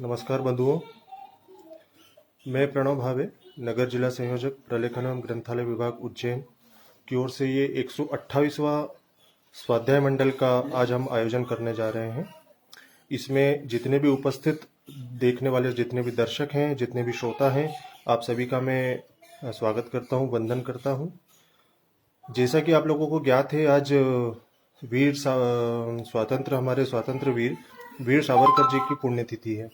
नमस्कार बंधुओं, मैं प्रणव भावे, नगर जिला संयोजक प्रलेखन एवं ग्रंथालय विभाग उज्जैन की ओर से ये 128वां स्वाध्याय मंडल का आज हम आयोजन करने जा रहे हैं। इसमें जितने भी उपस्थित देखने वाले जितने भी दर्शक हैं, जितने भी श्रोता हैं, आप सभी का मैं स्वागत करता हूं, वंदन करता हूं। जैसा कि आप लोगों को ज्ञात है, आज हमारे स्वतंत्र वीर सावरकर जी की पुण्यतिथि है।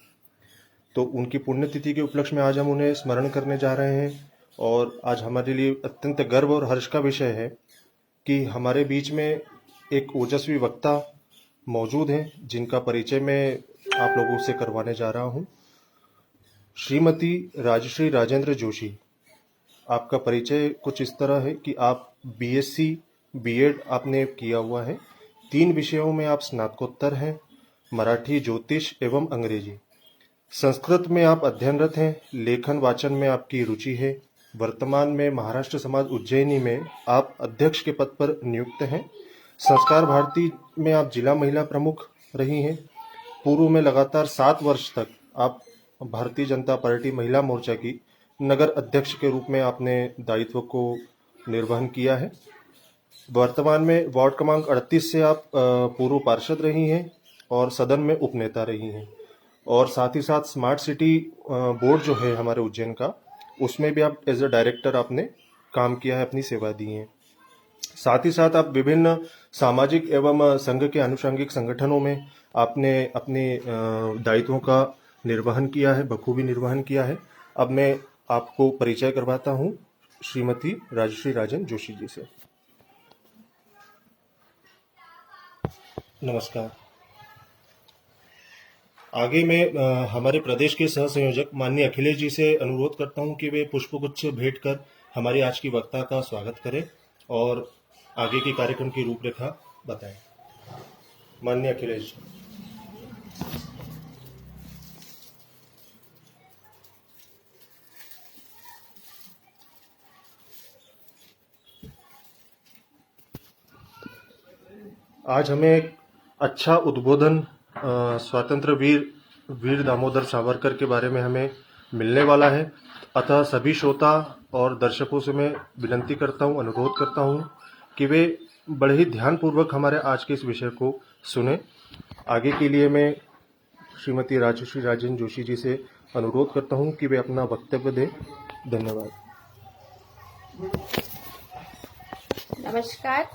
तो उनकी पुण्यतिथि के उपलक्ष्य में आज हम उन्हें स्मरण करने जा रहे हैं। और आज हमारे लिए अत्यंत गर्व और हर्ष का विषय है कि हमारे बीच में एक ओजस्वी वक्ता मौजूद हैं, जिनका परिचय मैं आप लोगों से करवाने जा रहा हूं। श्रीमती राजश्री राजेंद्र जोशी। आपका परिचय कुछ इस तरह है कि आप बीएससी बीएड आपने किया हुआ है। 3 विषयों में आप स्नातकोत्तर हैं, मराठी, ज्योतिष एवं अंग्रेजी। संस्कृत में आप अध्ययनरत हैं, लेखन वाचन में आपकी रुचि है। वर्तमान में महाराष्ट्र समाज उज्जैनी में आप अध्यक्ष के पद पर नियुक्त हैं। संस्कार भारती में आप जिला महिला प्रमुख रही हैं। पूर्व में लगातार 7 वर्ष तक आप भारतीय जनता पार्टी महिला मोर्चा की नगर अध्यक्ष के रूप में आपने दायित्व को निर्वहन किया है। वर्तमान में वार्ड क्रमांक 38 से आप पूर्व पार्षद रही हैं और सदन में उपनेता रही हैं। और साथ ही साथ स्मार्ट सिटी बोर्ड जो है हमारे उज्जैन का, उसमें भी आप एज अ डायरेक्टर आपने काम किया है, अपनी सेवा दी है। साथ ही साथ आप विभिन्न सामाजिक एवं संघ के आनुषंगिक संगठनों में आपने अपने दायित्वों का निर्वहन किया है, बखूबी निर्वहन किया है। अब मैं आपको परिचय करवाता हूं श्रीमती राजश्री राजन जोशी जी से। नमस्कार। आगे मैं हमारे प्रदेश के सह संयोजक माननीय अखिलेश जी से अनुरोध करता हूं कि वे पुष्पगुच्छ भेंट कर हमारी आज की वक्ता का स्वागत करें और आगे के कार्यक्रम की रूपरेखा बताएं। माननीय अखिलेश जी। आज हमें एक अच्छा उद्बोधन स्वतंत्र वीर दामोदर सावरकर के बारे में हमें मिलने वाला है। अतः सभी श्रोता और दर्शकों से मैं विनती करता हूं, अनुरोध करता हूं कि वे बड़े ही ध्यानपूर्वक हमारे आज के इस विषय को सुने। आगे के लिए मैं श्रीमती राजश्री राजन जोशी जी से अनुरोध करता हूं कि वे अपना वक्तव्य दें। धन्यवाद। नमस्कार।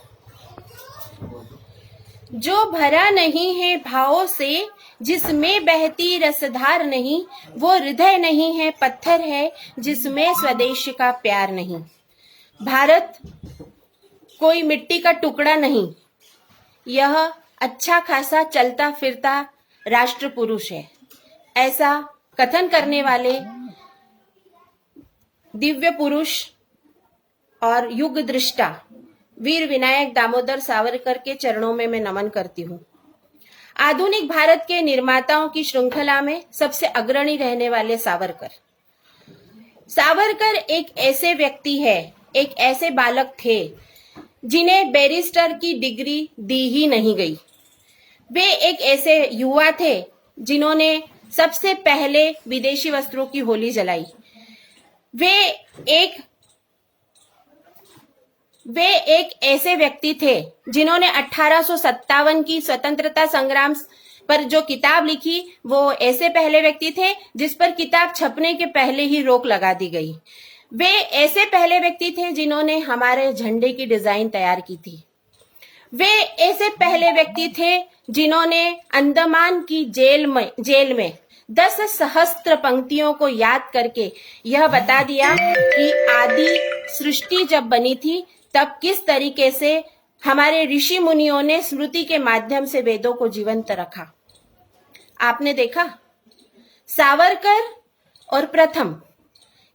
जो भरा नहीं है भावों से, जिसमें बहती रसधार नहीं, वो हृदय नहीं है, पत्थर है, जिसमें स्वदेश का प्यार नहीं। भारत कोई मिट्टी का टुकड़ा नहीं, यह अच्छा खासा चलता फिरता राष्ट्र पुरुष है। ऐसा कथन करने वाले दिव्य पुरुष और युग दृष्टा वीर विनायक दामोदर सावरकर के चरणों में मैं नमन करती हूँ। आधुनिक भारत के निर्माताओं की श्रृंखला में सबसे अग्रणी रहने वाले सावरकर एक ऐसे व्यक्ति है, एक ऐसे बालक थे जिन्हें बैरिस्टर की डिग्री दी ही नहीं गई। वे एक ऐसे युवा थे जिन्होंने सबसे पहले विदेशी वस्त्रों की होली जलाई। वे एक ऐसे व्यक्ति थे जिन्होंने 1857 की स्वतंत्रता संग्राम पर जो किताब लिखी, वो ऐसे पहले व्यक्ति थे जिस पर किताब छपने के पहले ही रोक लगा दी गई। वे ऐसे पहले व्यक्ति थे जिन्होंने हमारे झंडे की डिजाइन तैयार की थी। वे ऐसे पहले व्यक्ति थे जिन्होंने अंडमान की जेल में 10 सहस्त्र पंक्तियों को याद करके यह बता दिया कि आदि सृष्टि जब बनी थी तब किस तरीके से हमारे ऋषि मुनियों ने स्मृति के माध्यम से वेदों को जीवंत रखा। आपने देखा सावरकर और प्रथम,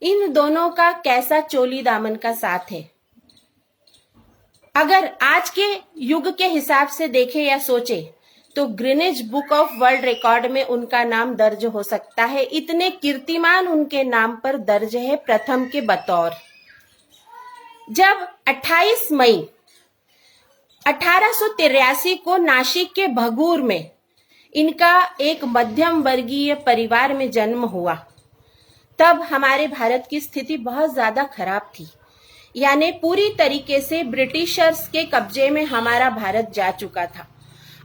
इन दोनों का कैसा चोली दामन का साथ है। अगर आज के युग के हिसाब से देखें या सोचे तो Greenwich book of world record में उनका नाम दर्ज हो सकता है। इतने कीर्तिमान उनके नाम पर दर्ज है प्रथम के बतौर। जब 28 मई 1883 को नासिक के भगूर में इनका एक मध्यम वर्गीय परिवार में जन्म हुआ, तब हमारे भारत की स्थिति बहुत ज्यादा खराब थी। यानी पूरी तरीके से ब्रिटिशर्स के कब्जे में हमारा भारत जा चुका था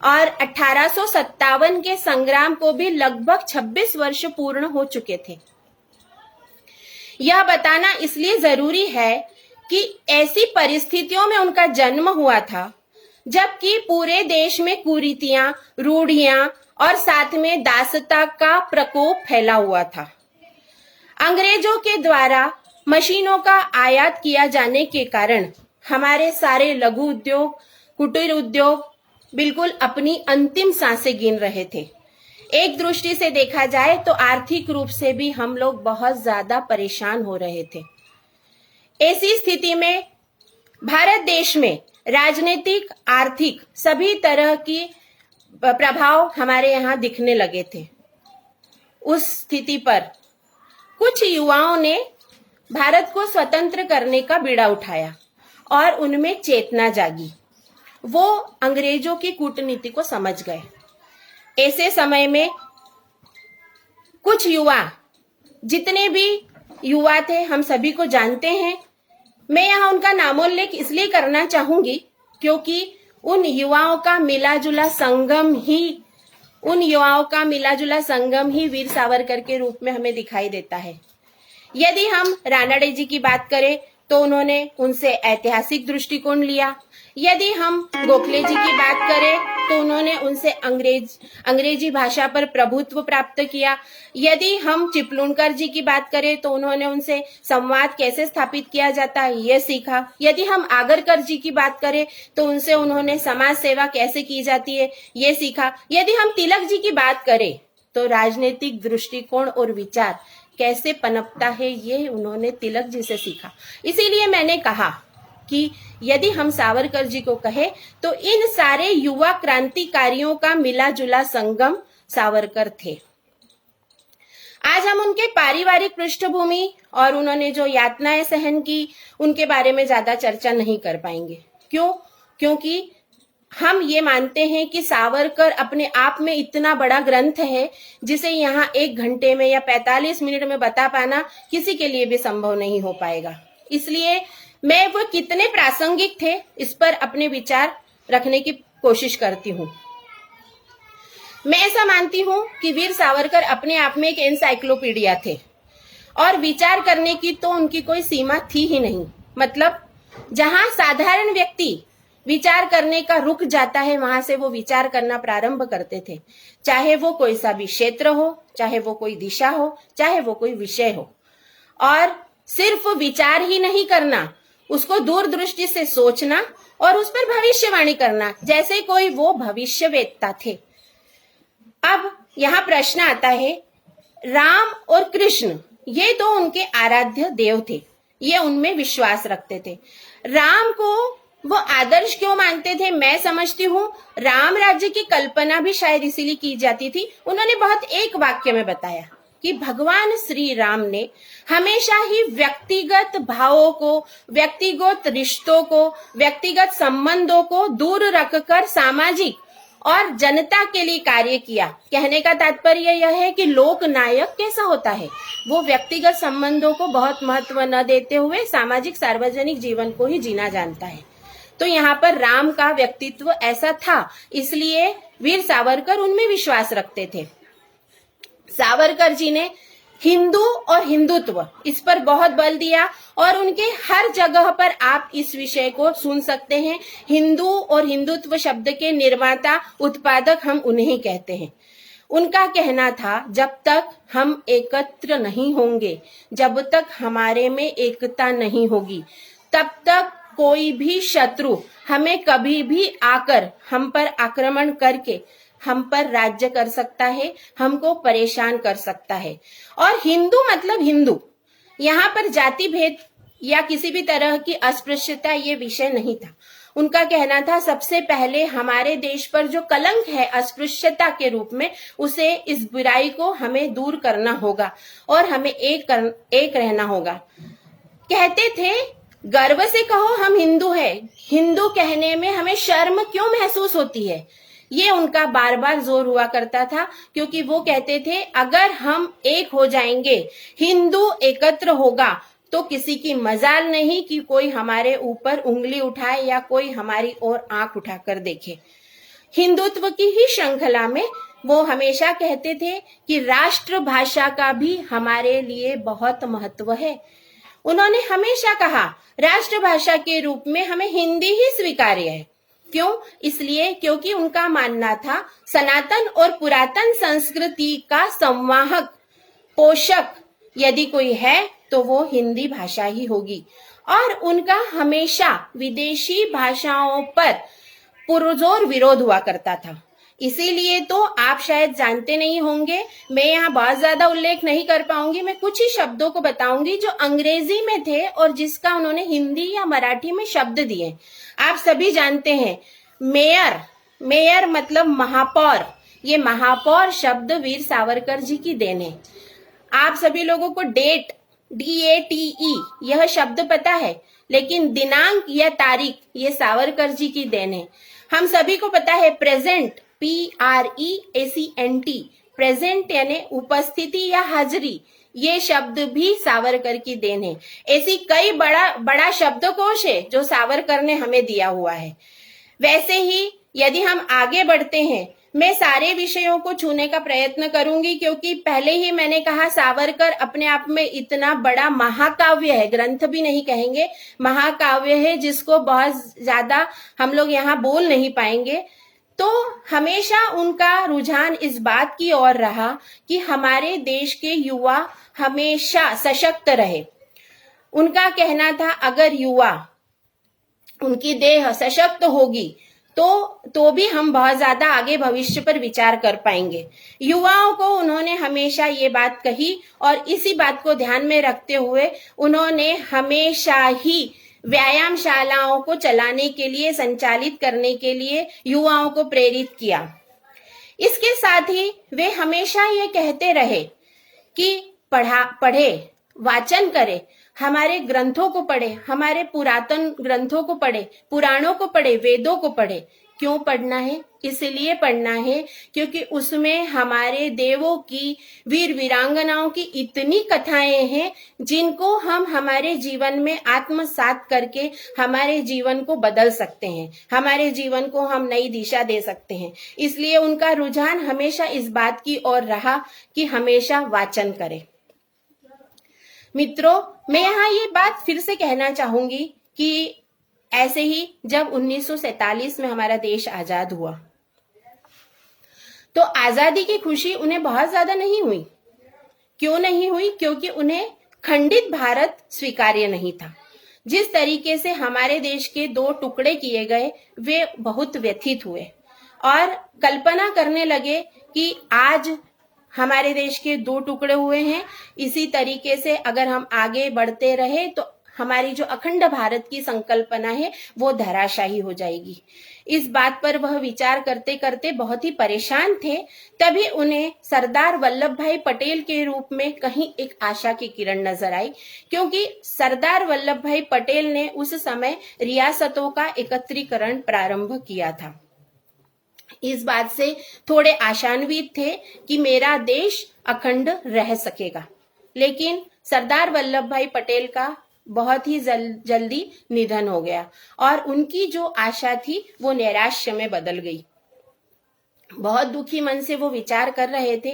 और 1857 के संग्राम को भी लगभग 26 वर्ष पूर्ण हो चुके थे। यह बताना इसलिए जरूरी है कि ऐसी परिस्थितियों में उनका जन्म हुआ था जबकि पूरे देश में कुरीतियां, रूढ़ियां और साथ में दासता का प्रकोप फैला हुआ था। अंग्रेजों के द्वारा मशीनों का आयात किया जाने के कारण हमारे सारे लघु उद्योग, कुटीर उद्योग बिल्कुल अपनी अंतिम सांसें गिन रहे थे। एक दृष्टि से देखा जाए तो आर्थिक रूप से भी हम लोग बहुत ज्यादा परेशान हो रहे थे। ऐसी स्थिति में भारत देश में राजनीतिक, आर्थिक सभी तरह की प्रभाव हमारे यहाँ दिखने लगे थे। उस स्थिति पर कुछ युवाओं ने भारत को स्वतंत्र करने का बीड़ा उठाया और उनमें चेतना जागी। वो अंग्रेजों की कूटनीति को समझ गए। ऐसे समय में कुछ युवा, जितने भी युवा थे हम सभी को जानते हैं। मैं यहाँ उनका नामोल्लेख इसलिए करना चाहूंगी क्योंकि उन युवाओं का मिला जुला संगम ही वीर सावरकर के रूप में हमें दिखाई देता है। यदि हम रानडे जी की बात करें तो उन्होंने उनसे ऐतिहासिक दृष्टिकोण लिया। यदि हम गोखले जी की बात करें तो उन्होंने उनसे अंग्रेजी भाषा पर प्रभुत्व प्राप्त किया। यदि हम चिपलूणकर जी की बात करें तो उन्होंने उनसे संवाद कैसे स्थापित किया जाता है ये सीखा। यदि हम आगरकर जी की बात करें तो उनसे उन्होंने समाज सेवा कैसे की जाती है ये सीखा। यदि हम तिलक जी की बात करें तो राजनीतिक दृष्टिकोण और विचार कैसे पनपता है ये उन्होंने तिलक जी से सीखा। इसीलिए मैंने कहा कि यदि हम सावरकर जी को कहे तो इन सारे युवा क्रांतिकारियों का मिला जुला संगम सावरकर थे। आज हम उनके पारिवारिक पृष्ठभूमि और उन्होंने जो यातनाएं सहन की उनके बारे में ज्यादा चर्चा नहीं कर पाएंगे। क्यों? क्योंकि हम ये मानते हैं कि सावरकर अपने आप में इतना बड़ा ग्रंथ है जिसे यहाँ 1 घंटे में या 45 मिनट में बता पाना किसी के लिए भी संभव नहीं हो पाएगा। इसलिए मैं वो कितने प्रासंगिक थे इस पर अपने विचार रखने की कोशिश करती हूँ। मैं ऐसा मानती हूँ कि वीर सावरकर अपने आप में एक एनसाइक्लोपीडिया थे और विचार करने की तो उनकी कोई सीमा थी ही नहीं। मतलब जहां साधारण व्यक्ति विचार करने का रुक जाता है वहां से वो विचार करना प्रारंभ करते थे, चाहे वो कोई सा भी क्षेत्र हो, चाहे वो कोई दिशा हो, चाहे वो कोई विषय हो। और सिर्फ विचार ही नहीं करना, उसको दूरदृष्टि से सोचना और उस पर भविष्यवाणी करना, जैसे कोई वो भविष्यवेत्ता थे। अब यहाँ प्रश्न आता है, राम और कृष्ण ये तो उनके आराध्य देव थे, ये उनमें विश्वास रखते थे। राम को वो आदर्श क्यों मानते थे? मैं समझती हूँ राम राज्य की कल्पना भी शायद इसीलिए की जाती थी। उन्होंने बहुत एक वाक्य में बताया कि भगवान श्री राम ने हमेशा ही व्यक्तिगत भावों को, व्यक्तिगत रिश्तों को, व्यक्तिगत संबंधों को दूर रखकर सामाजिक और जनता के लिए कार्य किया। कहने का तात्पर्य यह है कि लोक नायक कैसा होता है, वो व्यक्तिगत संबंधों को बहुत महत्व न देते हुए सामाजिक सार्वजनिक जीवन को ही जीना जानता है। तो यहाँ पर राम का व्यक्तित्व ऐसा था, इसलिए वीर सावरकर उनमें विश्वास रखते थे। सावरकर जी ने हिंदू और हिंदुत्व इस पर बहुत बल दिया और उनके हर जगह पर आप इस विषय को सुन सकते हैं। हिंदू और हिंदुत्व शब्द के निर्माता, उत्पादक हम उन्हें कहते हैं। उनका कहना था जब तक हम एकत्र नहीं होंगे, जब तक हमारे में एकता नहीं होगी, तब तक कोई भी शत्रु हमें कभी भी आकर हम पर आक्रमण करके हम पर राज्य कर सकता है, हमको परेशान कर सकता है। और हिंदू मतलब हिंदू, यहाँ पर जाति भेद या किसी भी तरह की अस्पृश्यता ये विषय नहीं था। उनका कहना था सबसे पहले हमारे देश पर जो कलंक है अस्पृश्यता के रूप में, उसे, इस बुराई को हमें दूर करना होगा और हमें एक रहना होगा। कहते थे गर्व से कहो हम हिंदू हैं। हिंदू कहने में हमें शर्म क्यों महसूस होती है? ये उनका बार बार जोर हुआ करता था, क्योंकि वो कहते थे अगर हम एक हो जाएंगे, हिंदू एकत्र होगा, तो किसी की मजाल नहीं कि कोई हमारे ऊपर उंगली उठाए या कोई हमारी ओर आंख उठाकर देखे। हिंदुत्व की ही श्रृंखला में वो हमेशा कहते थे कि राष्ट्रभाषा का भी हमारे लिए बहुत महत्व है। उन्होंने हमेशा कहा राष्ट्रभाषा के रूप में हमें हिंदी ही स्वीकार्य है। क्यों? इसलिए क्योंकि उनका मानना था सनातन और पुरातन संस्कृति का संवाहक, पोषक यदि कोई है तो वो हिंदी भाषा ही होगी। और उनका हमेशा विदेशी भाषाओं पर पुरजोर विरोध हुआ करता था। इसीलिए तो आप शायद जानते नहीं होंगे, मैं यहाँ बहुत ज्यादा उल्लेख नहीं कर पाऊंगी, मैं कुछ ही शब्दों को बताऊंगी जो अंग्रेजी में थे और जिसका उन्होंने हिंदी या मराठी में शब्द दिए। आप सभी जानते हैं मेयर, मेयर मतलब महापौर। ये महापौर शब्द वीर सावरकर जी की देन है। आप सभी लोगों को डेट, DATE यह शब्द पता है, लेकिन दिनांक या तारीख ये सावरकर जी की देन है। हम सभी को पता है प्रेजेंट, PREACENT, प्रेजेंट यानी उपस्थिति या हाजिरी, ये शब्द भी सावरकर की देन है। ऐसी कई बड़ा शब्दकोश है जो सावरकर ने हमें दिया हुआ है। वैसे ही यदि हम आगे बढ़ते हैं, मैं सारे विषयों को छूने का प्रयत्न करूंगी, क्योंकि पहले ही मैंने कहा सावरकर अपने आप में इतना बड़ा महाकाव्य है, ग्रंथ भी नहीं कहेंगे, महाकाव्य है जिसको बहुत ज्यादा हम लोग यहाँ बोल नहीं पाएंगे। तो हमेशा उनका रुझान इस बात की ओर रहा कि हमारे देश के युवा हमेशा सशक्त रहे। उनका कहना था अगर युवा, उनकी देह सशक्त होगी तो भी हम बहुत ज्यादा आगे भविष्य पर विचार कर पाएंगे। युवाओं को उन्होंने हमेशा ये बात कही और इसी बात को ध्यान में रखते हुए उन्होंने हमेशा ही व्यायामशालाओं को चलाने के लिए, संचालित करने के लिए युवाओं को प्रेरित किया। इसके साथ ही वे हमेशा ये कहते रहे कि पढ़े, वाचन करे, हमारे ग्रंथों को पढ़े, हमारे पुरातन ग्रंथों को पढ़े, पुराणों को पढ़े, वेदों को पढ़े। क्यों पढ़ना है? इसलिए पढ़ना है क्योंकि उसमें हमारे देवों की, वीर वीरांगनाओं की इतनी कथाएं हैं जिनको हम हमारे जीवन में आत्मसात करके हमारे जीवन को बदल सकते हैं, हमारे जीवन को हम नई दिशा दे सकते हैं। इसलिए उनका रुझान हमेशा इस बात की ओर रहा कि हमेशा वाचन करें। मित्रों, मैं यहाँ ये बात फिर से कहना चाहूंगी कि ऐसे ही जब 1947 में हमारा देश आजाद हुआ तो आजादी की खुशी उन्हें बहुत ज्यादा नहीं हुई। क्यों नहीं हुई? क्योंकि उन्हें खंडित भारत स्वीकार्य नहीं था। जिस तरीके से हमारे देश के 2 टुकड़े किए गए, वे बहुत व्यथित हुए और कल्पना करने लगे कि आज हमारे देश के 2 टुकड़े हुए हैं, इसी तरीके से अगर हम आगे बढ़ते रहे तो हमारी जो अखंड भारत की संकल्पना है वो धराशायी हो जाएगी। इस बात पर वह विचार करते करते बहुत ही परेशान थे। तभी उन्हें सरदार वल्लभ भाई पटेल के रूप में कहीं एक आशा की किरण नजर आई, क्योंकि सरदार वल्लभ भाई पटेल ने उस समय रियासतों का एकत्रीकरण प्रारंभ किया था। इस बात से थोड़े आशान्वित थे कि मेरा देश अखंड रह सकेगा। लेकिन सरदार वल्लभ भाई पटेल का बहुत ही जल्दी निधन हो गया और उनकी जो आशा थी वो निराशा में बदल गई। बहुत दुखी मन से वो विचार कर रहे थे।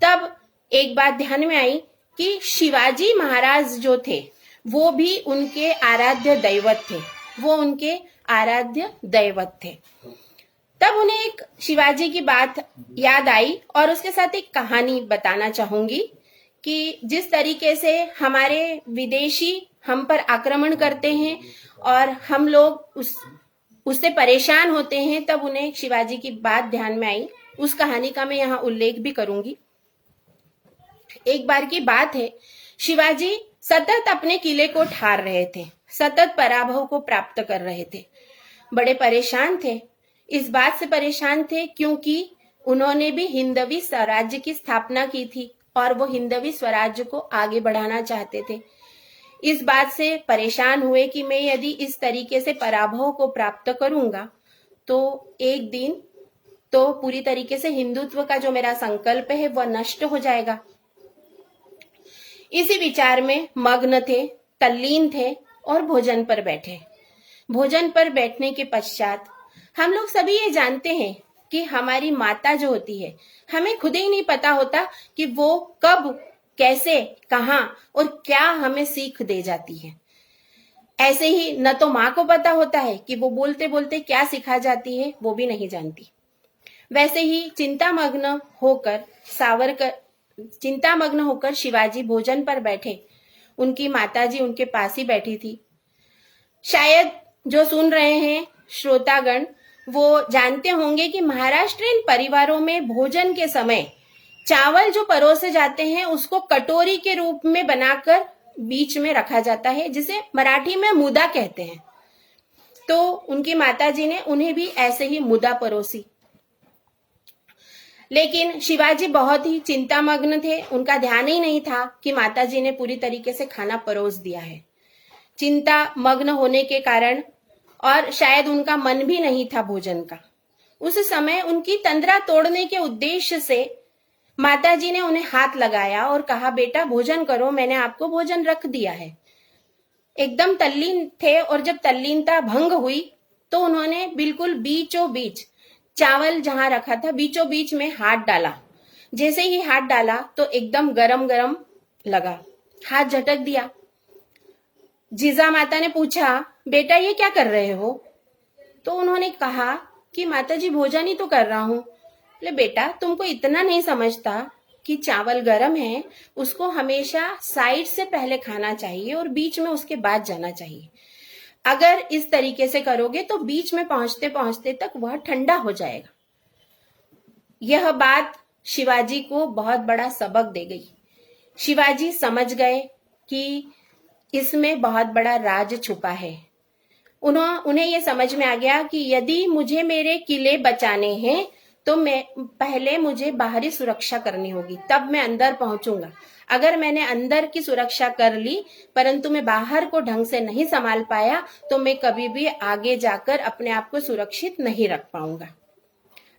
तब एक बात ध्यान में आई कि शिवाजी महाराज जो थे वो भी उनके आराध्य दैवत थे, वो उनके आराध्य दैवत थे। तब उन्हें एक शिवाजी की बात याद आई और उसके साथ एक कहानी बताना चाहूंगी कि जिस तरीके से हमारे विदेशी हम पर आक्रमण करते हैं और हम लोग उससे परेशान होते हैं, तब उन्हें शिवाजी की बात ध्यान में आई। उस कहानी का मैं यहाँ उल्लेख भी करूंगी। एक बार की बात है, शिवाजी सतत अपने किले को ठार रहे थे, सतत पराभव को प्राप्त कर रहे थे। बड़े परेशान थे। इस बात से परेशान थे क्योंकि उन्होंने भी हिंदवी स्वराज्य की स्थापना की थी और वो हिंदवी स्वराज्य को आगे बढ़ाना चाहते थे। इस बात से परेशान हुए कि मैं यदि इस तरीके से पराभव को प्राप्त करूंगा तो एक दिन तो पूरी तरीके से हिंदुत्व का जो मेरा संकल्प है वह नष्ट हो जाएगा। इसी विचार में मग्न थे, तल्लीन थे और भोजन पर बैठे। भोजन पर बैठने के पश्चात हम लोग सभी ये जानते हैं कि हमारी माता जो होती है, हमें खुद ही नहीं पता होता कि वो कब, कैसे, कहाँ और क्या हमें सीख दे जाती है। ऐसे ही न तो माँ को पता होता है कि वो बोलते बोलते क्या सिखा जाती है, वो भी नहीं जानती। वैसे ही चिंतामग्न होकर शिवाजी भोजन पर बैठे। उनकी माताजी उनके पास ही बैठी थी। शायद जो सुन रहे हैं श्रोतागण, वो जानते होंगे कि महाराष्ट्रीयन परिवारों में भोजन के समय चावल जो परोसे जाते हैं उसको कटोरी के रूप में बनाकर बीच में रखा जाता है, जिसे मराठी में मुदा कहते हैं। तो उनकी माताजी ने उन्हें भी ऐसे ही मुदा परोसी। लेकिन शिवाजी बहुत ही चिंतामग्न थे। उनका ध्यान ही नहीं था कि माताजी ने पूरी तरीके से खाना परोस दिया है। चिंता मग्न होने के कारण और शायद उनका मन भी नहीं था भोजन का। उस समय उनकी तंद्रा तोड़ने के उद्देश्य से माताजी ने उन्हें हाथ लगाया और कहा, बेटा भोजन करो, मैंने आपको भोजन रख दिया है। एकदम तल्लीन थे और जब तल्लीनता भंग हुई तो उन्होंने बिल्कुल बीचों बीच, चावल जहां रखा था बीचों बीच में हाथ डाला। जैसे ही हाथ डाला तो एकदम गरम गरम लगा, हाथ झटक दिया। जीजा माता ने पूछा, बेटा ये क्या कर रहे हो? तो उन्होंने कहा कि माताजी भोजन ही तो कर रहा हूं। बोले, बेटा तुमको इतना नहीं समझता कि चावल गरम है, उसको हमेशा साइड से पहले खाना चाहिए और बीच में उसके बाद जाना चाहिए। अगर इस तरीके से करोगे तो बीच में पहुंचते पहुंचते तक वह ठंडा हो जाएगा। यह बात शिवाजी को बहुत बड़ा सबक दे गई। शिवाजी समझ गए कि इसमें बहुत बड़ा राज छुपा है। उन्हें यह समझ में आ गया कि यदि मुझे मेरे किले बचाने हैं तो पहले मुझे बाहरी सुरक्षा करनी होगी, तब मैं अंदर पहुंचूंगा। अगर मैंने अंदर की सुरक्षा कर ली परंतु मैं बाहर को ढंग से नहीं संभाल पाया तो मैं कभी भी आगे जाकर अपने आप को सुरक्षित नहीं रख पाऊंगा।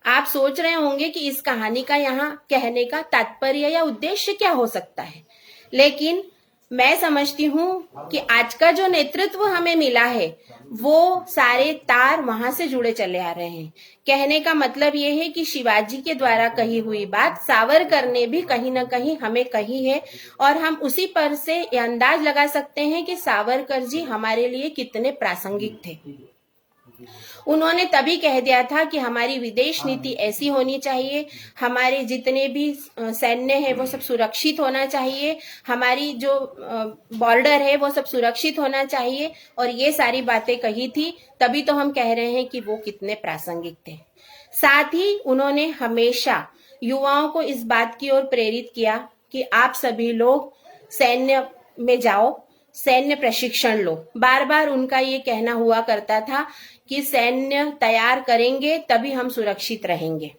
आप सोच रहे होंगे कि इस कहानी का यहाँ कहने का तात्पर्य या उद्देश्य क्या हो सकता है, लेकिन मैं समझती हूँ कि आज का जो नेतृत्व हमें मिला है वो सारे तार वहां से जुड़े चले आ रहे हैं। कहने का मतलब ये है कि शिवाजी के द्वारा कही हुई बात सावरकर ने भी कहीं ना कहीं हमें कही है और हम उसी पर से ये अंदाज लगा सकते हैं कि सावरकर जी हमारे लिए कितने प्रासंगिक थे। उन्होंने तभी कह दिया था कि हमारी विदेश नीति ऐसी होनी चाहिए, हमारे जितने भी सैन्य है वो सब सुरक्षित होना चाहिए, हमारी जो बॉर्डर है वो सब सुरक्षित होना चाहिए, और ये सारी बातें कही थी। तभी तो हम कह रहे हैं कि वो कितने प्रासंगिक थे। साथ ही उन्होंने हमेशा युवाओं को इस बात की ओर प्रेरित किया कि आप सभी लोग सैन्य में जाओ, सैन्य प्रशिक्षण लो। बार बार उनका ये कहना हुआ करता था कि सैन्य तैयार करेंगे तभी हम सुरक्षित रहेंगे।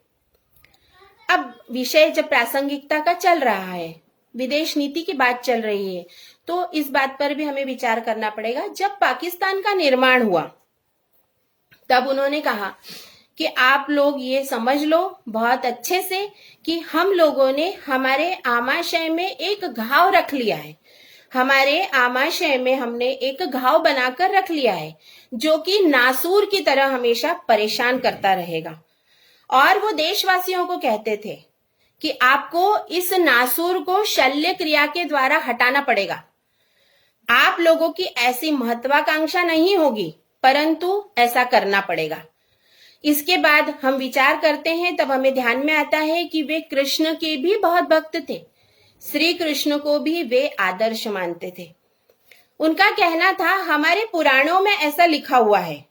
अब विषय जब प्रासंगिकता का चल रहा है, विदेश नीति की बात चल रही है, तो इस बात पर भी हमें विचार करना पड़ेगा। जब पाकिस्तान का निर्माण हुआ तब उन्होंने कहा कि आप लोग ये समझ लो बहुत अच्छे से कि हम लोगों ने हमारे आमाशय में एक घाव रख लिया है, हमारे आमाशय में हमने एक घाव बनाकर रख लिया है जो कि नासूर की तरह हमेशा परेशान करता रहेगा। और वो देशवासियों को कहते थे कि आपको इस नासूर को शल्य क्रिया के द्वारा हटाना पड़ेगा। आप लोगों की ऐसी महत्वाकांक्षा नहीं होगी परंतु ऐसा करना पड़ेगा। इसके बाद हम विचार करते हैं तब हमें ध्यान में आता है कि वे कृष्ण के भी बहुत भक्त थे, श्री कृष्ण को भी वे आदर्श मानते थे। उनका कहना था हमारे पुराणों में ऐसा लिखा हुआ है,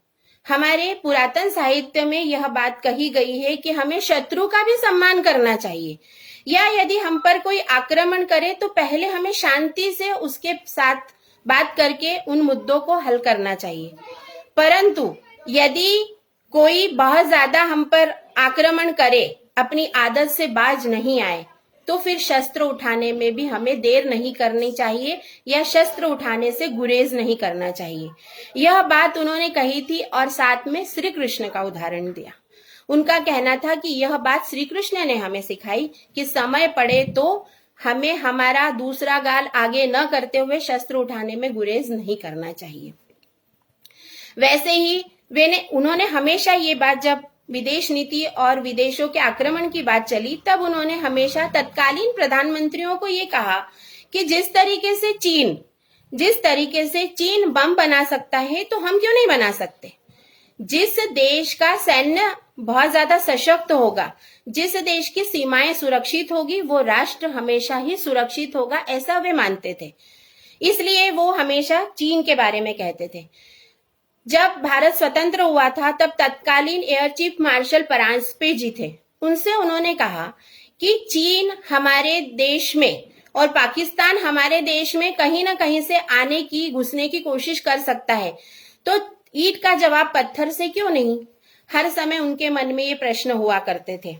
हमारे पुरातन साहित्य में यह बात कही गई है कि हमें शत्रु का भी सम्मान करना चाहिए, या यदि हम पर कोई आक्रमण करे तो पहले हमें शांति से उसके साथ बात करके उन मुद्दों को हल करना चाहिए। परंतु यदि कोई बहुत ज्यादा हम पर आक्रमण करे, अपनी आदत से बाज नहीं आए, तो फिर शस्त्र उठाने में भी हमें देर नहीं करनी चाहिए या शस्त्र उठाने से गुरेज नहीं करना चाहिए। यह बात उन्होंने कही थी और साथ में श्री कृष्ण का उदाहरण दिया। उनका कहना था कि यह बात श्री कृष्ण ने हमें सिखाई कि समय पड़े तो हमें हमारा दूसरा गाल आगे न करते हुए शस्त्र उठाने में गुरेज नहीं करना चाहिए। वैसे ही उन्होंने हमेशा ये बात, जब विदेश नीति और विदेशों के आक्रमण की बात चली, तब उन्होंने हमेशा तत्कालीन प्रधानमंत्रियों को ये कहा कि जिस तरीके से चीन बम बना सकता है तो हम क्यों नहीं बना सकते। जिस देश का सैन्य बहुत ज्यादा सशक्त होगा, जिस देश की सीमाएं सुरक्षित होगी, वो राष्ट्र हमेशा ही सुरक्षित होगा, ऐसा वे मानते थे। इसलिए वो हमेशा चीन के बारे में कहते थे। जब भारत स्वतंत्र हुआ था तब तत्कालीन एयर चीफ मार्शल परांजपे जी थे, उनसे उन्होंने कहा कि चीन हमारे देश में और पाकिस्तान हमारे देश में कहीं ना कहीं से घुसने की कोशिश कर सकता है, तो ईंट का जवाब पत्थर से क्यों नहीं। हर समय उनके मन में ये प्रश्न हुआ करते थे।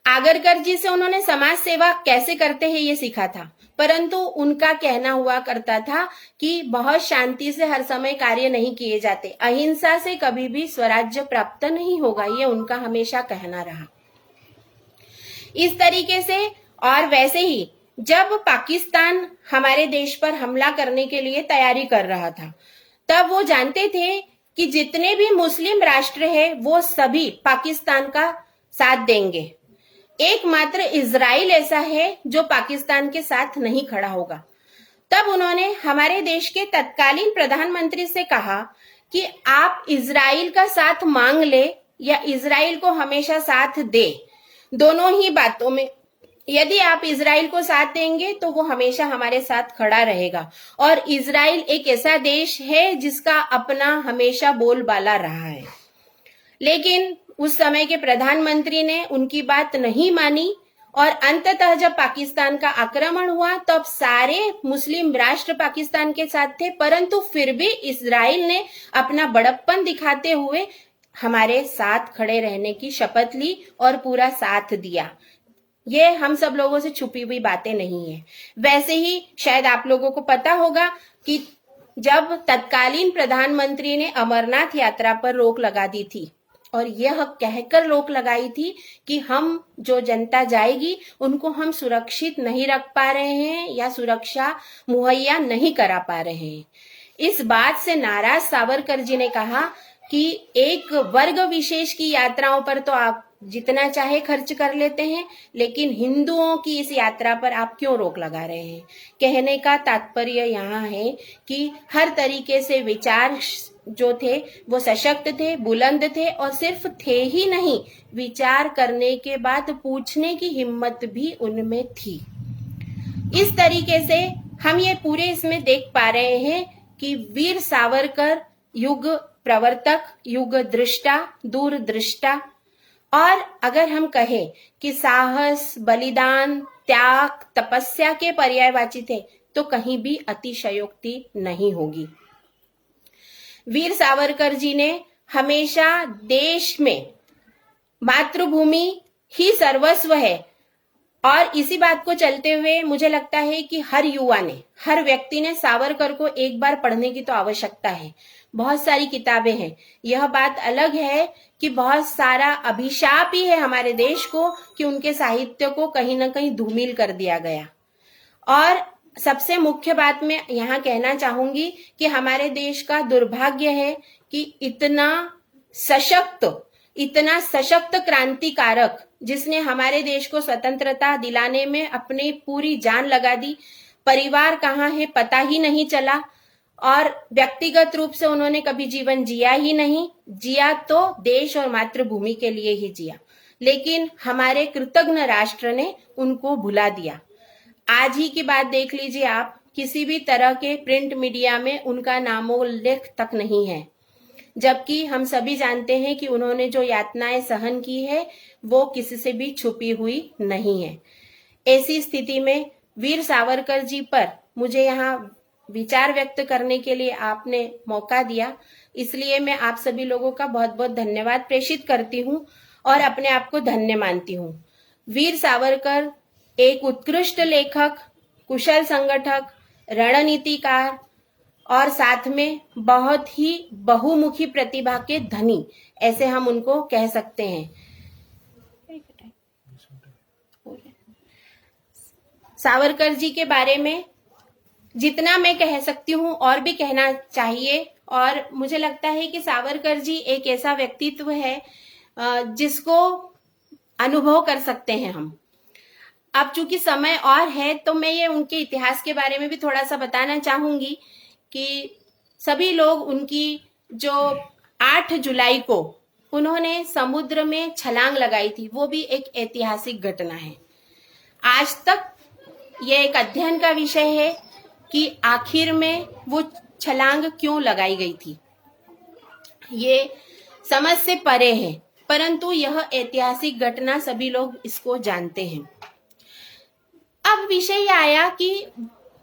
आगरकर जी से उन्होंने समाज सेवा कैसे करते हैं ये सीखा था, परंतु उनका कहना हुआ करता था कि बहुत शांति से हर समय कार्य नहीं किए जाते, अहिंसा से कभी भी स्वराज्य प्राप्त नहीं होगा, ये उनका हमेशा कहना रहा। इस तरीके से, और वैसे ही जब पाकिस्तान हमारे देश पर हमला करने के लिए तैयारी कर रहा था, तब वो जानते थे कि जितने भी मुस्लिम राष्ट्र है वो सभी पाकिस्तान का साथ देंगे, एकमात्र इजराइल ऐसा है जो पाकिस्तान के साथ नहीं खड़ा होगा। तब उन्होंने हमारे देश के तत्कालीन प्रधानमंत्री से कहा कि आप इजराइल का साथ मांग ले या इजराइल को हमेशा साथ दे, दोनों ही बातों में यदि आप इजराइल को साथ देंगे तो वो हमेशा हमारे साथ खड़ा रहेगा। और इजराइल एक ऐसा देश है जिसका अपना हमेशा बोलबाला रहा है। लेकिन उस समय के प्रधानमंत्री ने उनकी बात नहीं मानी और अंततः जब पाकिस्तान का आक्रमण हुआ तब सारे मुस्लिम राष्ट्र पाकिस्तान के साथ थे, परंतु फिर भी इजराइल ने अपना बड़प्पन दिखाते हुए हमारे साथ खड़े रहने की शपथ ली और पूरा साथ दिया। ये हम सब लोगों से छुपी हुई बातें नहीं है। वैसे ही शायद आप लोगों को पता होगा कि जब तत्कालीन प्रधानमंत्री ने अमरनाथ यात्रा पर रोक लगा दी थी और यह कहकर रोक लगाई थी कि हम जो जनता जाएगी उनको हम सुरक्षित नहीं रख पा रहे हैं या सुरक्षा मुहैया नहीं करा पा रहे हैं। इस बात से नाराज सावरकर जी ने कहा कि एक वर्ग विशेष की यात्राओं पर तो आप जितना चाहे खर्च कर लेते हैं, लेकिन हिंदुओं की इस यात्रा पर आप क्यों रोक लगा रहे हैं। कहने का तात्पर्य यहाँ है कि हर तरीके से विचार जो थे वो सशक्त थे, बुलंद थे और सिर्फ थे ही नहीं, विचार करने के बाद पूछने की हिम्मत भी उनमें थी। इस तरीके से हम ये पूरे इसमें देख पा रहे हैं कि वीर सावरकर युग प्रवर्तक, युग दृष्टा, दूरदृष्टा, और अगर हम कहें कि साहस, बलिदान, त्याग, तपस्या के पर्यायवाची थे तो कहीं भी अतिशयोक्ति नहीं होगी। वीर सावरकर जी ने हमेशा देश में मातृभूमि ही सर्वस्व है, और इसी बात को चलते हुए मुझे लगता है कि हर युवा ने, हर व्यक्ति ने सावरकर को एक बार पढ़ने की तो आवश्यकता है। बहुत सारी किताबें हैं, यह बात अलग है कि बहुत सारा अभिशाप ही है हमारे देश को कि उनके साहित्य को कहीं ना कहीं धूमिल कर दिया गया। और सबसे मुख्य बात मैं यहाँ कहना चाहूंगी कि हमारे देश का दुर्भाग्य है कि इतना सशक्त क्रांतिकारक जिसने हमारे देश को स्वतंत्रता दिलाने में अपनी पूरी जान लगा दी, परिवार कहाँ है पता ही नहीं चला, और व्यक्तिगत रूप से उन्होंने कभी जीवन जिया ही नहीं, जिया तो देश और मातृभूमि के लिए ही जिया, लेकिन हमारे कृतज्ञ राष्ट्र ने उनको भुला दिया। आज ही की बात देख लीजिए आप, किसी भी तरह के प्रिंट मीडिया में उनका नामोल्लेख तक नहीं है, जबकि हम सभी जानते हैं कि उन्होंने जो यातनाएं सहन की है वो किसी से भी छुपी हुई नहीं है। ऐसी स्थिति में वीर सावरकर जी पर मुझे यहाँ विचार व्यक्त करने के लिए आपने मौका दिया, इसलिए मैं आप सभी लोगों का बहुत बहुत धन्यवाद प्रेषित करती हूँ और अपने आप को धन्य मानती हूँ। वीर सावरकर एक उत्कृष्ट लेखक, कुशल संगठक, रणनीतिकार और साथ में बहुत ही बहुमुखी प्रतिभा के धनी, ऐसे हम उनको कह सकते हैं। सावरकर जी के बारे में जितना मैं कह सकती हूँ और भी कहना चाहिए। और मुझे लगता है कि सावरकर जी एक ऐसा व्यक्तित्व है जिसको अनुभव कर सकते हैं हम। अब चूंकि समय और है तो मैं ये उनके इतिहास के बारे में भी थोड़ा सा बताना चाहूंगी कि सभी लोग उनकी जो 8 जुलाई को उन्होंने समुद्र में छलांग लगाई थी, वो भी एक ऐतिहासिक घटना है। आज तक ये एक अध्ययन का विषय है कि आखिर में वो छलांग क्यों लगाई गई थी। ये समझ से परे है, परंतु यह ऐतिहासिक घटना सभी लोग इसको जानते हैं। अब विषय यह आया कि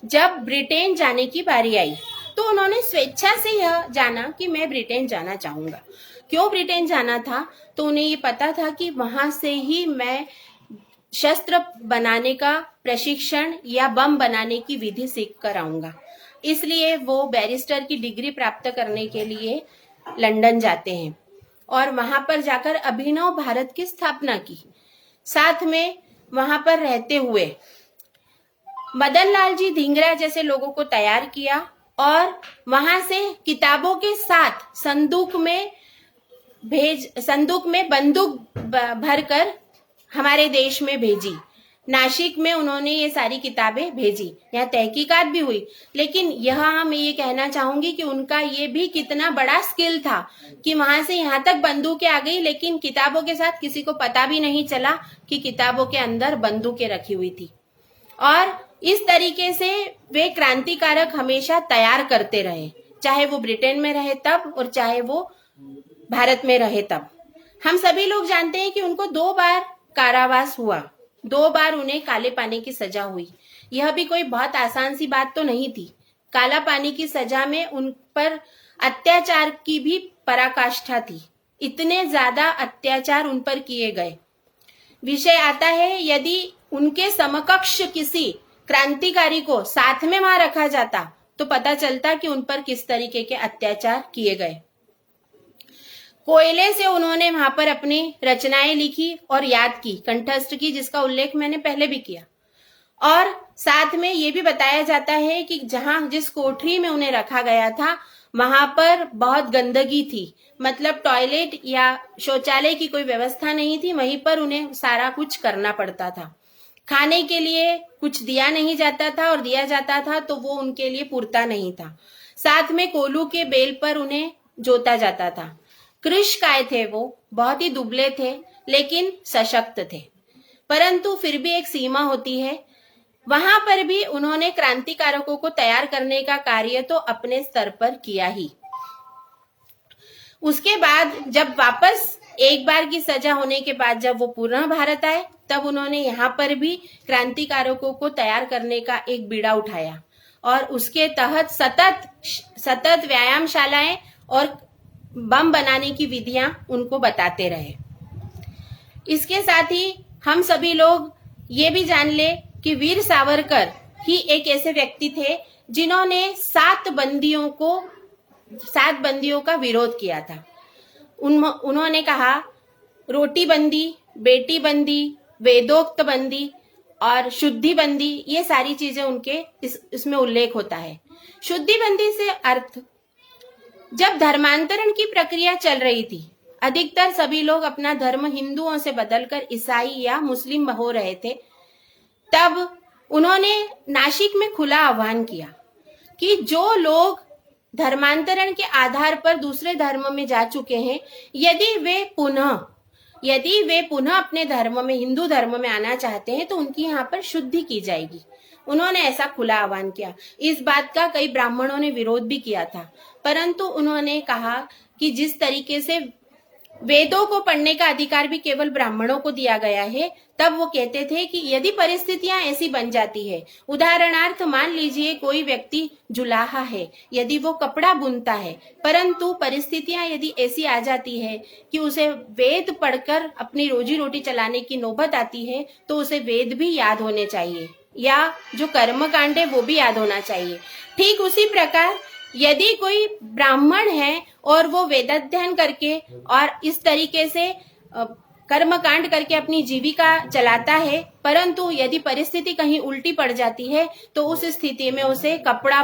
जब ब्रिटेन जाने की बारी आई तो उन्होंने स्वेच्छा से यह जाना कि मैं ब्रिटेन जाना चाहूंगा। क्यों ब्रिटेन जाना था? तो उन्हें ये पता था कि वहां से ही मैं शस्त्र बनाने का प्रशिक्षण या बम बनाने की विधि सीख कर आऊंगा। इसलिए वो बैरिस्टर की डिग्री प्राप्त करने के लिए लंदन जाते हैं और वहां पर जाकर अभिनव भारत की स्थापना की। साथ में वहां पर रहते हुए मदन लाल जी धिंगरा जैसे लोगों को तैयार किया और वहां से किताबों के साथ संदूक में बंदूक भरकर हमारे देश में भेजी। नासिक में उन्होंने ये सारी किताबें भेजी। यहाँ तहकीकात भी हुई, लेकिन यहाँ मैं ये कहना चाहूंगी कि उनका ये भी कितना बड़ा स्किल था कि वहां से यहाँ तक बंदूकें आ गई, लेकिन किताबों के साथ किसी को पता भी नहीं चला कि किताबों के अंदर बंदूकें रखी हुई थी। और इस तरीके से वे क्रांतिकारक हमेशा तैयार करते रहे, चाहे वो ब्रिटेन में रहे तब और चाहे वो भारत में रहे तब। हम सभी लोग जानते हैं कि उनको 2 बार कारावास हुआ, 2 बार उन्हें काले पानी की सजा हुई। यह भी कोई बहुत आसान सी बात तो नहीं थी। काला पानी की सजा में उन पर अत्याचार की भी पराकाष्ठा थी। इतने ज्यादा अत्याचार उन पर किए गए। विषय आता है यदि उनके समकक्ष किसी क्रांतिकारी को साथ में वहां रखा जाता तो पता चलता कि उन पर किस तरीके के अत्याचार किए गए। कोयले से उन्होंने वहां पर अपनी रचनाएं लिखी और याद की, कंठस्थ की, जिसका उल्लेख मैंने पहले भी किया। और साथ में ये भी बताया जाता है कि जिस कोठरी में उन्हें रखा गया था वहां पर बहुत गंदगी थी, मतलब टॉयलेट या शौचालय की कोई व्यवस्था नहीं थी। वहीं पर उन्हें सारा कुछ करना पड़ता था। खाने के लिए कुछ दिया नहीं जाता था और दिया जाता था तो वो उनके लिए पूरता नहीं था। साथ में कोलू के बेल पर उन्हें जोता जाता था। कृशकाय थे, वो बहुत ही दुबले थे लेकिन सशक्त थे, परंतु फिर भी एक सीमा होती है। वहां पर भी उन्होंने क्रांतिकारकों को तैयार करने का कार्य तो अपने स्तर पर किया ही। उसके बाद जब वापस एक बार की सजा होने के बाद जब वो पुनः भारत आए तब उन्होंने यहाँ पर भी क्रांतिकारकों को तैयार करने का एक बीड़ा उठाया और उसके तहत सतत व्यायामशालाएं और बम बनाने की विधियां उनको बताते रहे। इसके साथ ही हम सभी लोग ये भी जान ले कि वीर सावरकर ही एक ऐसे व्यक्ति थे जिन्होंने 7 बंदियों का विरोध किया था। उन्होंने कहा रोटी बंदी, बेटी बंदी, वेदोक्त बंदी और शुद्धि बंदी, ये सारी चीजें उनके इसमें उल्लेख होता है। शुद्धि बंदी से अर्थ, जब धर्मांतरण की प्रक्रिया चल रही थी, अधिकतर सभी लोग अपना धर्म हिंदुओं से बदलकर ईसाई या मुस्लिम हो रहे थे, तब उन्होंने नासिक में खुला आह्वान किया कि जो लोग धर्मांतरण के आधार पर दूसरे धर्म में जा चुके हैं, यदि वे पुनः अपने धर्म में, हिंदू धर्म में आना चाहते हैं तो उनकी यहाँ पर शुद्धि की जाएगी। उन्होंने ऐसा खुला आह्वान किया। इस बात का कई ब्राह्मणों ने विरोध भी किया था, परंतु उन्होंने कहा कि जिस तरीके से वेदों को पढ़ने का अधिकार भी केवल ब्राह्मणों को दिया गया है, तब वो कहते थे कि यदि परिस्थितियां ऐसी बन जाती है, उदाहरणार्थ मान लीजिए कोई व्यक्ति जुलाहा है, यदि वो कपड़ा बुनता है, परंतु परिस्थितियां यदि ऐसी आ जाती है कि उसे वेद पढ़कर अपनी रोजी रोटी चलाने की नौबत आती है, तो उसे वेद भी याद होने चाहिए या जो कर्म कांड है वो भी याद होना चाहिए। ठीक उसी प्रकार यदि कोई ब्राह्मण है और वो वेदाध्ययन करके और इस तरीके से कर्मकांड करके अपनी जीविका चलाता है, परंतु यदि परिस्थिति कहीं उल्टी पड़ जाती है तो उस स्थिति में उसे कपड़ा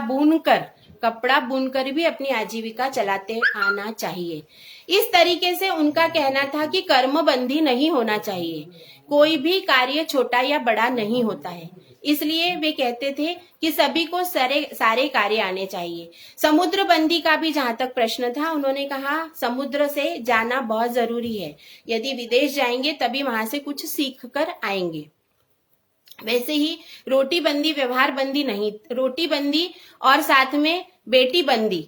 बुनकर भी अपनी आजीविका चलाते आना चाहिए। इस तरीके से उनका कहना था कि कर्मबंदी नहीं होना चाहिए, कोई भी कार्य छोटा या बड़ा नहीं होता है, इसलिए वे कहते थे कि सभी को सारे कार्य आने चाहिए। समुद्र बंदी का भी जहां तक प्रश्न था, उन्होंने कहा समुद्र से जाना बहुत जरूरी है, यदि विदेश जाएंगे तभी वहां से कुछ सीख कर आएंगे। वैसे ही रोटी बंदी व्यवहार बंदी नहीं, रोटी बंदी और साथ में बेटी बंदी,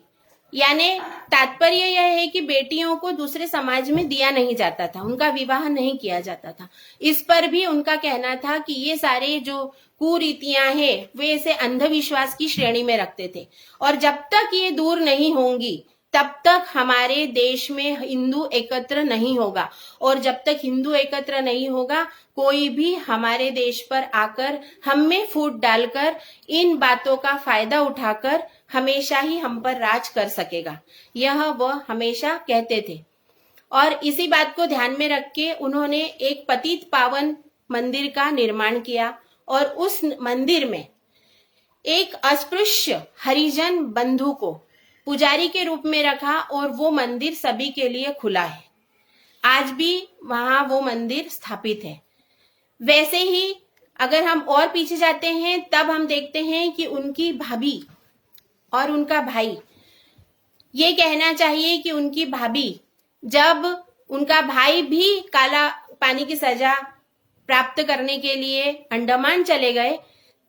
यानी तात्पर्य यह है कि बेटियों को दूसरे समाज में दिया नहीं जाता था, उनका विवाह नहीं किया जाता था। इस पर भी उनका कहना था कि ये सारे जो कुरीतियां हैं वे इसे अंधविश्वास की श्रेणी में रखते थे, और जब तक ये दूर नहीं होंगी तब तक हमारे देश में हिंदू एकत्र नहीं होगा, और जब तक हिंदू एकत्र नहीं होगा कोई भी हमारे देश पर आकर हम में फूट डालकर इन बातों का फायदा उठाकर हमेशा ही हम पर राज कर सकेगा, यह वह हमेशा कहते थे। और इसी बात को ध्यान में रख के उन्होंने एक पतित पावन मंदिर का निर्माण किया, और उस मंदिर में एक अस्पृश्य हरिजन बंधु को पुजारी के रूप में रखा, और वो मंदिर सभी के लिए खुला है। आज भी वहां वो मंदिर स्थापित है। वैसे ही अगर हम और पीछे जाते हैं तब हम देखते हैं कि उनकी भाभी और उनका भाई, ये कहना चाहिए कि उनकी भाभी, जब उनका भाई भी काला पानी की सजा प्राप्त करने के लिए अंडमान चले गए,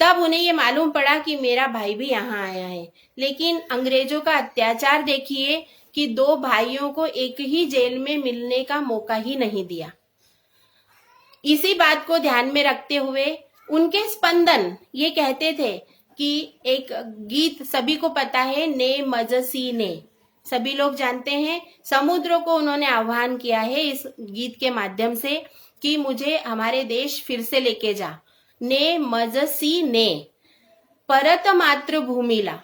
तब उन्हें ये मालूम पड़ा कि मेरा भाई भी यहाँ आया है। लेकिन अंग्रेजों का अत्याचार देखिए कि दो भाइयों को एक ही जेल में मिलने का मौका ही नहीं दिया। इसी बात को ध्यान में रखते हुए उनके स्पंदन ये कहते थे कि एक गीत सभी को पता है, ने मजसी ने, सभी लोग जानते हैं। समुद्र को उन्होंने आह्वान किया है इस गीत के माध्यम से कि मुझे हमारे देश फिर से लेके जा, ने मजसी ने, परत मातृभूमिला,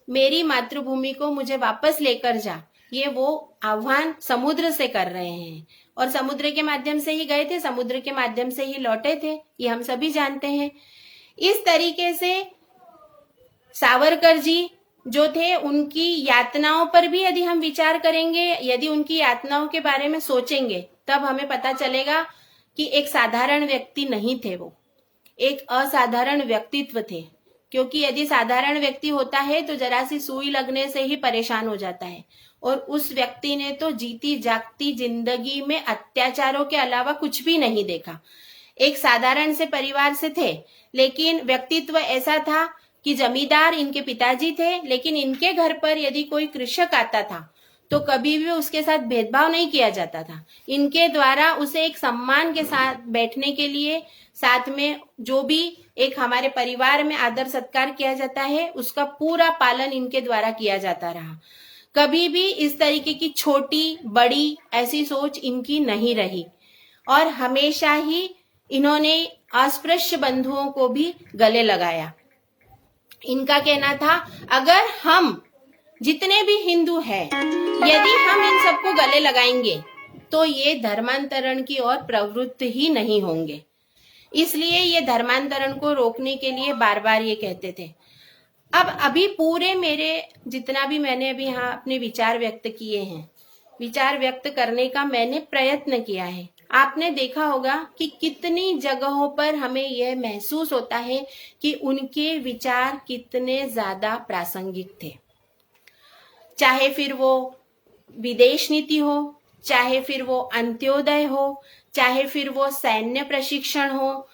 मेरी मातृभूमि को मुझे वापस लेकर जा, ये वो आह्वान समुद्र से कर रहे हैं। और समुद्र के माध्यम से ही गए थे, समुद्र के माध्यम से ही लौटे थे, ये हम सभी जानते हैं। इस तरीके से सावरकर जी जो थे, उनकी यातनाओं पर भी यदि हम विचार करेंगे, यदि उनकी यातनाओं के बारे में सोचेंगे, तब हमें पता चलेगा कि एक साधारण व्यक्ति नहीं थे, वो एक असाधारण व्यक्तित्व थे। क्योंकि यदि साधारण व्यक्ति होता है तो जरा सी सुई लगने से ही परेशान हो जाता है, और उस व्यक्ति ने तो जीती जागती जिंदगी में अत्याचारों के अलावा कुछ भी नहीं देखा। एक साधारण से परिवार से थे, लेकिन व्यक्तित्व ऐसा था कि जमींदार इनके पिताजी थे, लेकिन इनके घर पर यदि कोई कृषक आता था तो कभी भी उसके साथ भेदभाव नहीं किया जाता था। इनके द्वारा उसे एक सम्मान के साथ बैठने के लिए, साथ में जो भी एक हमारे परिवार में आदर सत्कार किया जाता है, उसका पूरा पालन इनके द्वारा किया जाता रहा। कभी भी इस तरीके की छोटी बड़ी ऐसी सोच इनकी नहीं रही, और हमेशा ही इन्होंने अस्पृश्य बंधुओं को भी गले लगाया। इनका कहना था, अगर हम जितने भी हिंदू हैं, यदि हम इन सबको गले लगाएंगे तो ये धर्मांतरण की ओर प्रवृत्त ही नहीं होंगे। इसलिए ये धर्मांतरण को रोकने के लिए बार बार ये कहते थे। अब अभी पूरे मेरे जितना भी मैंने अभी यहाँ अपने विचार व्यक्त किए हैं, विचार व्यक्त करने का मैंने प्रयत्न किया है, आपने देखा होगा कि कितनी जगहों पर हमें यह महसूस होता है कि उनके विचार कितने ज्यादा प्रासंगिक थे। चाहे फिर वो विदेश नीति हो, चाहे फिर वो अंत्योदय हो, चाहे फिर वो सैन्य प्रशिक्षण हो,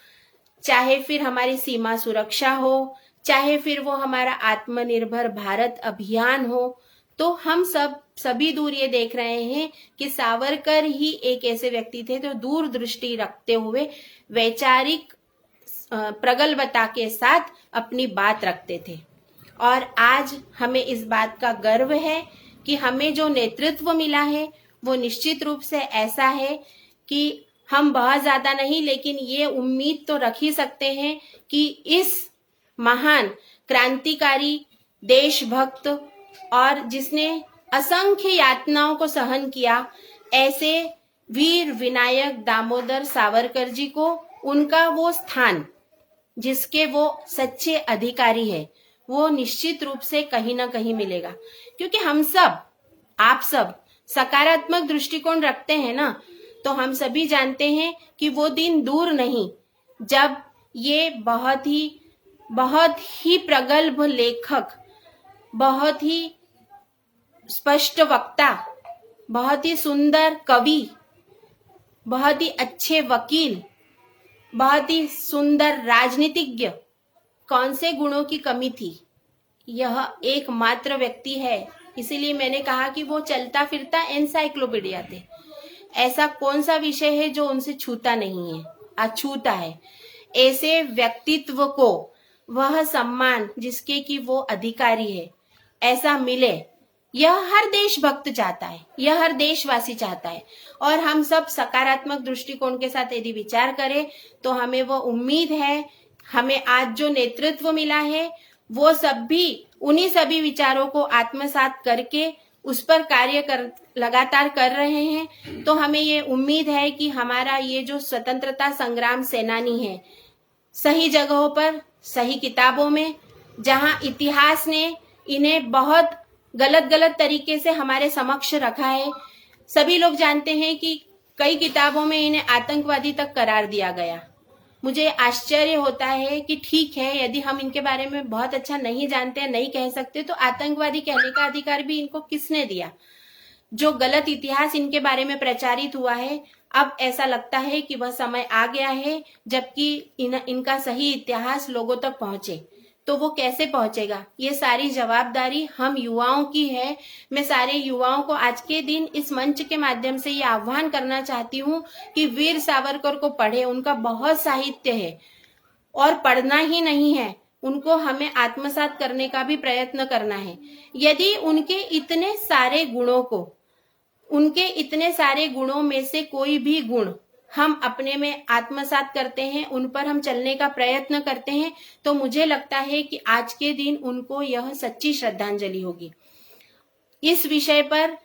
चाहे फिर हमारी सीमा सुरक्षा हो, चाहे फिर वो हमारा आत्मनिर्भर भारत अभियान हो, तो हम सभी दूर ये देख रहे हैं कि सावरकर ही एक ऐसे व्यक्ति थे जो दूरदृष्टि रखते हुए वैचारिक प्रगल्भता के साथ अपनी बात रखते थे। और आज हमें इस बात का गर्व है कि हमें जो नेतृत्व मिला है वो निश्चित रूप से ऐसा है कि हम बहुत ज्यादा नहीं, लेकिन ये उम्मीद तो रख ही सकते हैं कि इस महान क्रांतिकारी देशभक्त और जिसने असंख्य यातनाओं को सहन किया, ऐसे वीर विनायक दामोदर सावरकर जी को उनका वो स्थान जिसके वो सच्चे अधिकारी है वो निश्चित रूप से कहीं ना कहीं मिलेगा, क्योंकि हम सब, आप सब सकारात्मक दृष्टिकोण रखते हैं ना, तो हम सभी जानते हैं कि वो दिन दूर नहीं जब ये बहुत ही प्रगल्भ लेखक, बहुत ही स्पष्ट वक्ता, बहुत ही सुंदर कवि, बहुत ही अच्छे वकील, बहुत ही सुंदर राजनीतिज्ञ, कौन से गुणों की कमी थी? यह एकमात्र व्यक्ति है, इसीलिए मैंने कहा कि वो चलता फिरता एनसाइक्लोपीडिया थे। ऐसा कौन सा विषय है जो उनसे छूता नहीं है, अछूता है। ऐसे व्यक्तित्व को वह सम्मान जिसके कि वो अधिकारी है ऐसा मिले, यह हर देशभक्त चाहता है, यह हर देशवासी चाहता है। और हम सब सकारात्मक दृष्टिकोण के साथ यदि विचार करें तो हमें वो उम्मीद है, हमें आज जो नेतृत्व मिला है वो सब भी उन्हीं सभी विचारों को आत्मसात करके उस पर कार्य लगातार कर रहे हैं। तो हमें ये उम्मीद है कि हमारा ये जो स्वतंत्रता संग्राम सेनानी है, सही जगहों पर, सही किताबों में, जहां इतिहास ने इन्हें बहुत गलत तरीके से हमारे समक्ष रखा है। सभी लोग जानते हैं कि कई किताबों में इन्हें आतंकवादी तक करार दिया गया। मुझे आश्चर्य होता है कि ठीक है, यदि हम इनके बारे में बहुत अच्छा नहीं जानते हैं, नहीं कह सकते, तो आतंकवादी कहने का अधिकार भी इनको किसने दिया? जो गलत इतिहास इनके बारे में प्रचारित हुआ है, अब ऐसा लगता है कि वह समय आ गया है जबकि इनका सही इतिहास लोगों तक पहुंचे। तो वो कैसे पहुंचेगा? ये सारी जवाबदारी हम युवाओं की है। मैं सारे युवाओं को आज के दिन इस मंच के माध्यम से ये आह्वान करना चाहती हूँ कि वीर सावरकर को पढ़े। उनका बहुत साहित्य है और पढ़ना ही नहीं है, उनको हमें आत्मसात करने का भी प्रयत्न करना है। यदि उनके इतने सारे गुणों में से कोई भी गुण हम अपने में आत्मसात करते हैं, उन पर हम चलने का प्रयत्न करते हैं, तो मुझे लगता है कि आज के दिन उनको यह सच्ची श्रद्धांजलि होगी। इस विषय पर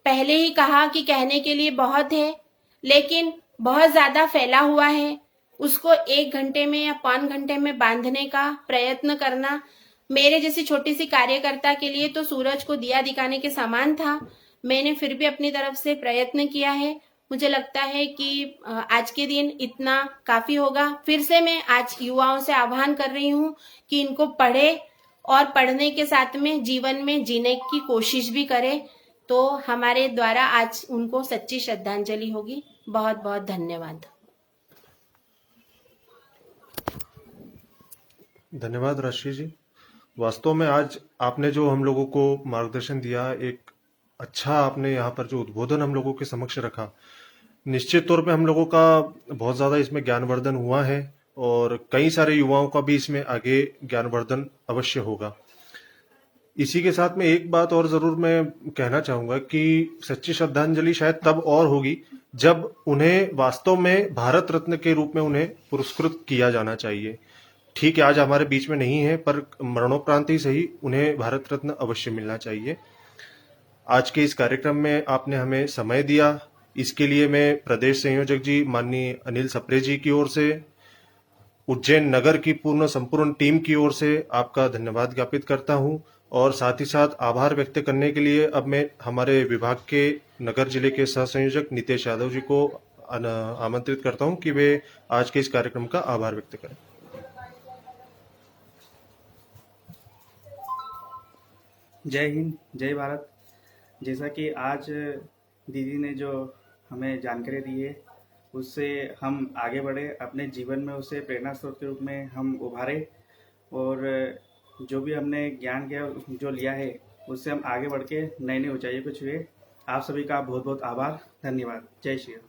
पहले ही कहा कि कहने के लिए बहुत है, लेकिन बहुत ज्यादा फैला हुआ है। उसको 1 घंटे में या 5 घंटे में बांधने का प्रयत्न करना मेरे जैसी छोटी सी कार्यकर्ता के लिए तो सूरज को दिया दिखाने के समान था। मैंने फिर भी अपनी तरफ से प्रयत्न किया है। मुझे लगता है कि आज के दिन इतना काफी होगा। फिर से मैं आज युवाओं से आह्वान कर रही हूँ कि इनको पढ़े और पढ़ने के साथ में जीवन में जीने की कोशिश भी करें, तो हमारे द्वारा आज उनको सच्ची श्रद्धांजलि होगी। बहुत बहुत धन्यवाद। धन्यवाद राशि जी। वास्तव में आज आपने जो हम लोगों को मार्गदर्शन दिया, एक अच्छा आपने यहाँ पर जो उद्बोधन हम लोगों के समक्ष रखा, निश्चित तौर पे हम लोगों का बहुत ज़्यादा इसमें ज्ञानवर्धन हुआ है और कई सारे युवाओं का भी इसमें आगे ज्ञानवर्धन अवश्य होगा। इसी के साथ में एक बात और ज़रूर मैं कहना चाहूँगा कि सच्ची श्रद्धांजलि शायद तब और होगी जब उन्हें वास्तव में भारत रत्न के रूप में उन्हें पुरस्कृत किया जाना चाहिए। ठीक है, आज हमारे बीच में नहीं है, पर मरणोपरांत ही सही उन्हें भारत रत्न अवश्य मिलना चाहिए। आज के इस कार्यक्रम में आपने हमें समय दिया, इसके लिए मैं प्रदेश संयोजक जी माननीय अनिल सप्रे जी की ओर से, उज्जैन नगर की संपूर्ण टीम की ओर से आपका धन्यवाद ज्ञापित करता हूं और साथ ही साथ आभार व्यक्त करने के लिए अब मैं हमारे विभाग के नगर जिले के सह संयोजक नितेश यादव जी को आमंत्रित करता हूं कि वे आज के इस कार्यक्रम का आभार व्यक्त करें। जय हिंद, जय भारत। जैसा कि आज दीदी ने जो हमें जानकारी दी है, उससे हम आगे बढ़े, अपने जीवन में उसे प्रेरणा स्रोत के रूप में हम उभारे और जो भी हमने ज्ञान जो लिया है उससे हम आगे बढ़ के नई नई ऊंचाइयों को छुए। आप सभी का बहुत बहुत आभार, धन्यवाद। जय श्री राम।